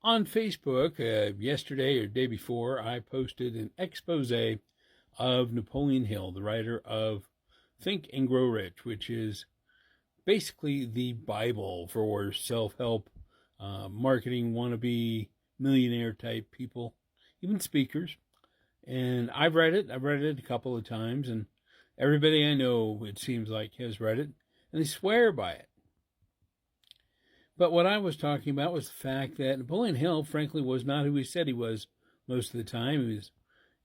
On Facebook, yesterday or day before, I posted an expose of Napoleon Hill, the writer of Think and Grow Rich, which is basically the Bible for self-help, marketing wannabe, millionaire type people, even speakers. And I've read it. I've read it a couple of times, and everybody I know, it seems like, has read it, and they swear by it. But what I was talking about was the fact that Napoleon Hill, frankly, was not who he said he was most of the time. He was,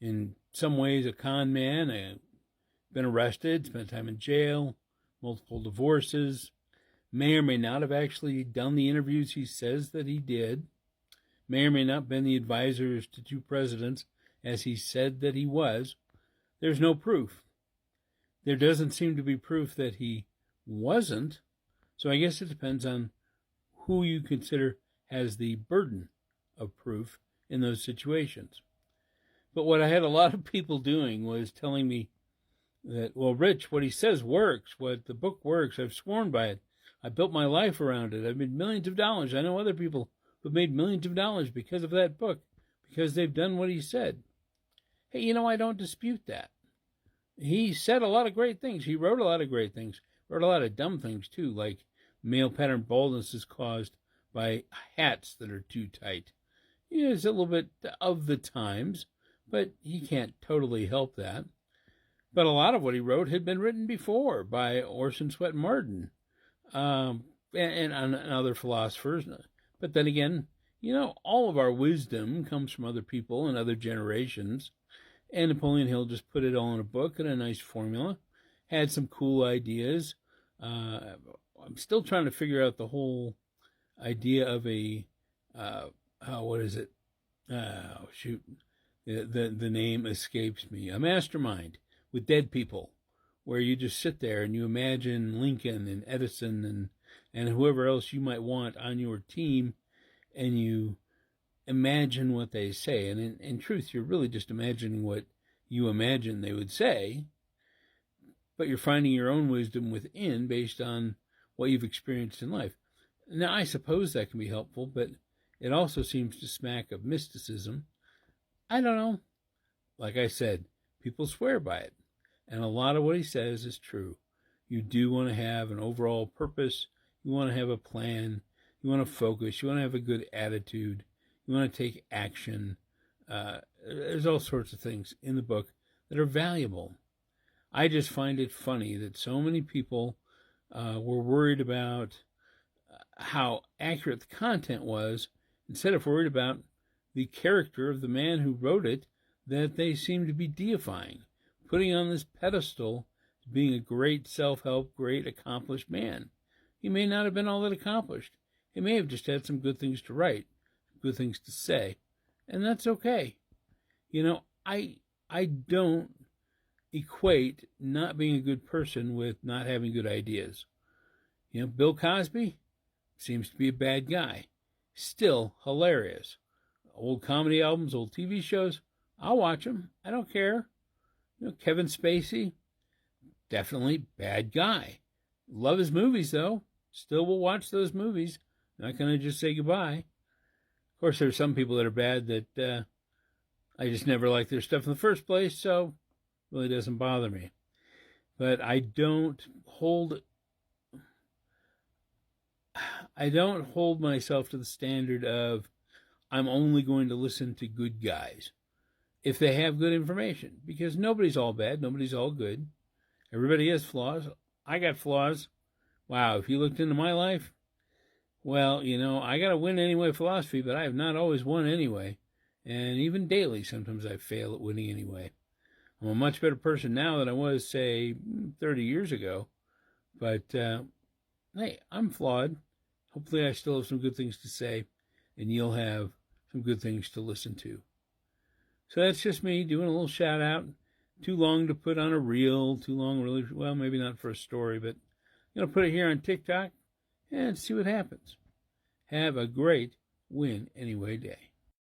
in some ways, a con man, been arrested, spent time in jail, multiple divorces, may or may not have actually done the interviews he says that he did, may or may not have been the advisors to two presidents as he said that he was. There's no proof. There doesn't seem to be proof that he wasn't, so I guess it depends on who you consider has the burden of proof in those situations. But what I had a lot of people doing was telling me that, well, Rich, what he says works, what the book works, I've sworn by it, I built my life around it, I've made millions of dollars, I know other people who've made millions of dollars because of that book, because they've done what he said. Hey, I don't dispute that. He said a lot of great things, he wrote a lot of great things, wrote a lot of dumb things too, like male pattern baldness is caused by hats that are too tight. It's a little bit of the times, but he can't totally help that. But a lot of what he wrote had been written before by Orson Swett Marden and other philosophers. But then again, all of our wisdom comes from other people and other generations. And Napoleon Hill just put it all in a book and a nice formula, had some cool ideas. I'm still trying to figure out the whole idea of what is it? Oh, shoot. The name escapes me. A mastermind with dead people, where you just sit there and you imagine Lincoln and Edison and whoever else you might want on your team, and you imagine what they say. And in truth, you're really just imagining what you imagine they would say, but you're finding your own wisdom within based on what you've experienced in life. Now, I suppose that can be helpful, but it also seems to smack of mysticism. I don't know. Like I said, people swear by it, and a lot of what he says is true. You do want to have an overall purpose. You want to have a plan. You want to focus. You want to have a good attitude. You want to take action. There's all sorts of things in the book that are valuable. I just find it funny that so many people were worried about how accurate the content was, instead of worried about the character of the man who wrote it, that they seem to be deifying, putting on this pedestal as being a great self-help, great accomplished man. He may not have been all that accomplished. He may have just had some good things to write, good things to say, and that's okay. I don't equate not being a good person with not having good ideas. Bill Cosby seems to be a bad guy. Still hilarious. Old comedy albums, old TV shows, I'll watch them. I don't care. Kevin Spacey, definitely bad guy. Love his movies, though. Still will watch those movies. Not going to just say goodbye. Of course, there's some people that are bad that I just never liked their stuff in the first place, so it really doesn't bother me. But I don't hold myself to the standard of I'm only going to listen to good guys if they have good information, because nobody's all bad, nobody's all good. Everybody has flaws. I got flaws. Wow, if you looked into my life, well, I got a win anyway philosophy, but I have not always won anyway. And even daily, sometimes I fail at winning anyway. I'm a much better person now than I was, say, 30 years ago. But, hey, I'm flawed. Hopefully I still have some good things to say, and you'll have some good things to listen to. So that's just me doing a little shout out. Too long to put on a reel, too long really, well, maybe not for a story, but put it here on TikTok and see what happens. Have a great Win Anyway day.